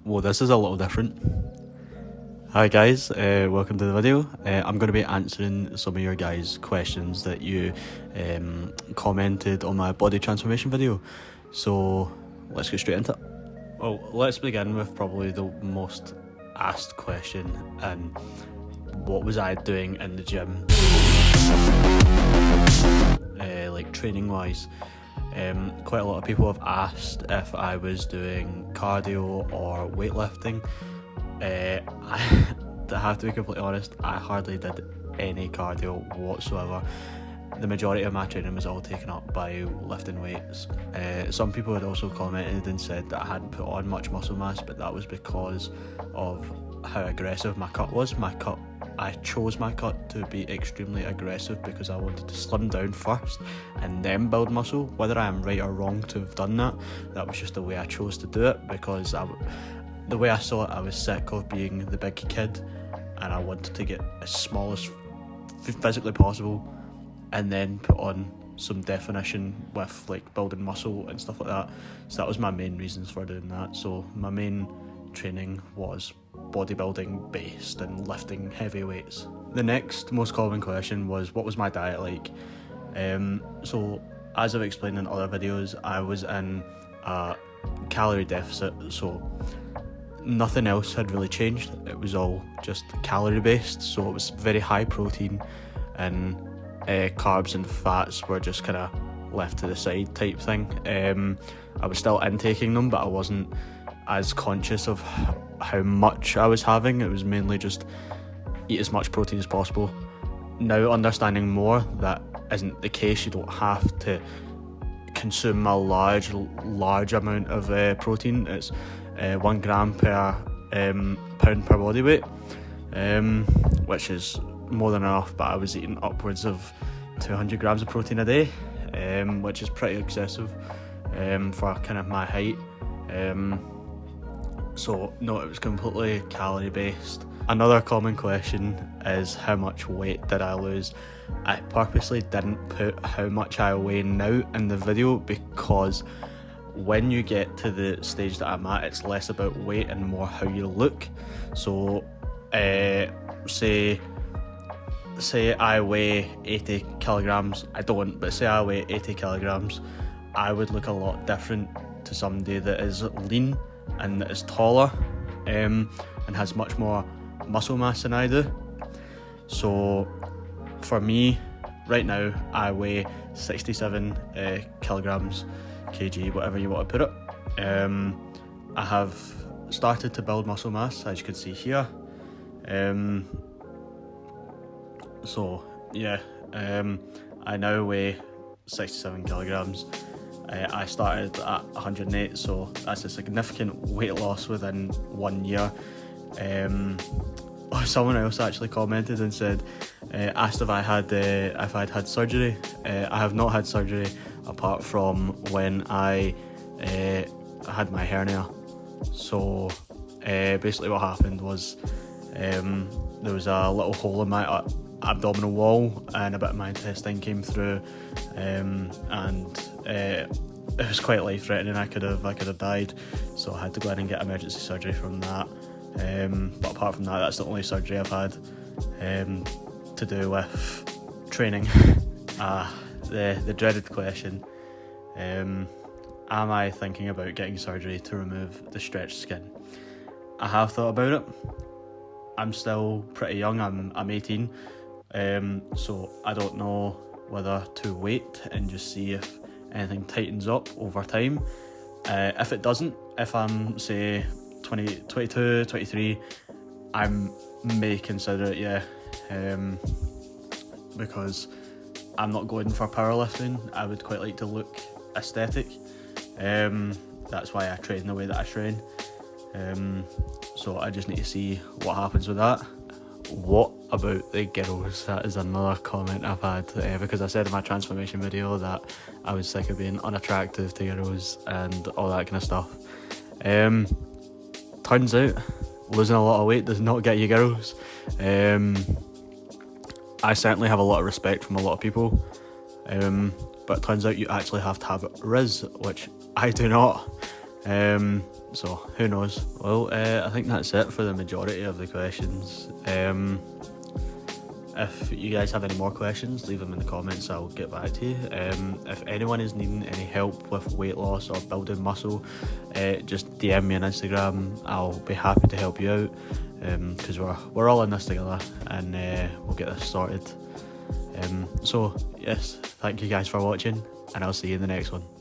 Well, this is a little different. Hi guys, welcome to the video. I'm going to be answering some of your guys' questions that you commented on my body transformation video. So let's get straight into it. Well, let's begin with probably the most asked question, and what was I doing in the gym, like training wise. Quite a lot of people have asked if I was doing cardio or weightlifting. I have to be completely honest, I hardly did any cardio whatsoever. The majority of my training was all taken up by lifting weights. Some people had also commented and said that I hadn't put on much muscle mass, but that was because of how aggressive my cut was. I chose my cut to be extremely aggressive because I wanted to slim down first and then build muscle. Whether I am right or wrong to have done that, that was just the way I chose to do it, because the way I saw it, I was sick of being the big kid and I wanted to get as small as physically possible and then put on some definition with like building muscle and stuff like that. So that was my main reasons for doing that. So my main training was bodybuilding based and lifting heavy weights. The next most common question was, what was my diet like? So as I've explained in other videos, I was in a calorie deficit, so nothing else had really changed. It was all just calorie based, so it was very high protein, and carbs and fats were just kind of left to the side type thing. I was still intaking them, but I wasn't as conscious of how much I was having. It was mainly just eat as much protein as possible. Now understanding more, that isn't the case. You don't have to consume a large amount of protein. It's 1 gram per pound per body weight, which is more than enough, but I was eating upwards of 200 grams of protein a day, which is pretty excessive for kind of my height. So no, it was completely calorie based. Another common question is, how much weight did I lose? I purposely didn't put how much I weigh now in the video, because when you get to the stage that I'm at, it's less about weight and more how you look. So say I weigh 80 kilograms, I don't, but say I weigh 80 kilograms, I would look a lot different to somebody that is lean and that is taller and has much more muscle mass than I do. So for me, right now, I weigh 67 kilograms, kg, whatever you want to put it. I have started to build muscle mass, as you can see here. So yeah, I now weigh 67 kilograms. I started at 108, so that's a significant weight loss within 1 year. Someone else actually commented and said, asked if I'd had surgery. I have not had surgery, apart from when I had my hernia. So basically what happened was, there was a little hole in my abdominal wall and a bit of my intestine came through, and it was quite life-threatening. I could have died, so I had to go in and get emergency surgery from that. But apart from that, that's the only surgery I've had to do with training. The dreaded question, am I thinking about getting surgery to remove the stretched skin? I have thought about it. I'm still pretty young, I'm 18, so I don't know whether to wait and just see if anything tightens up over time. If it doesn't, if I'm say 22, 23, I may consider it, yeah, because I'm not going for powerlifting. I would quite like to look aesthetic. That's why I train the way that I train. So I just need to see what happens with that. What about the girls? That is another comment I've had, because I said in my transformation video that I was sick of being unattractive to girls and all that kind of stuff. Turns out losing a lot of weight does not get you girls. I certainly have a lot of respect from a lot of people, but it turns out you actually have to have Riz, which I do not. So who knows? Well, I think that's it for the majority of the questions. If you guys have any more questions, leave them in the comments, I'll get back to you. If anyone is needing any help with weight loss or building muscle, just DM me on Instagram. I'll be happy to help you out, because we're all in this together, and we'll get this sorted. So yes, thank you guys for watching, and I'll see you in the next one.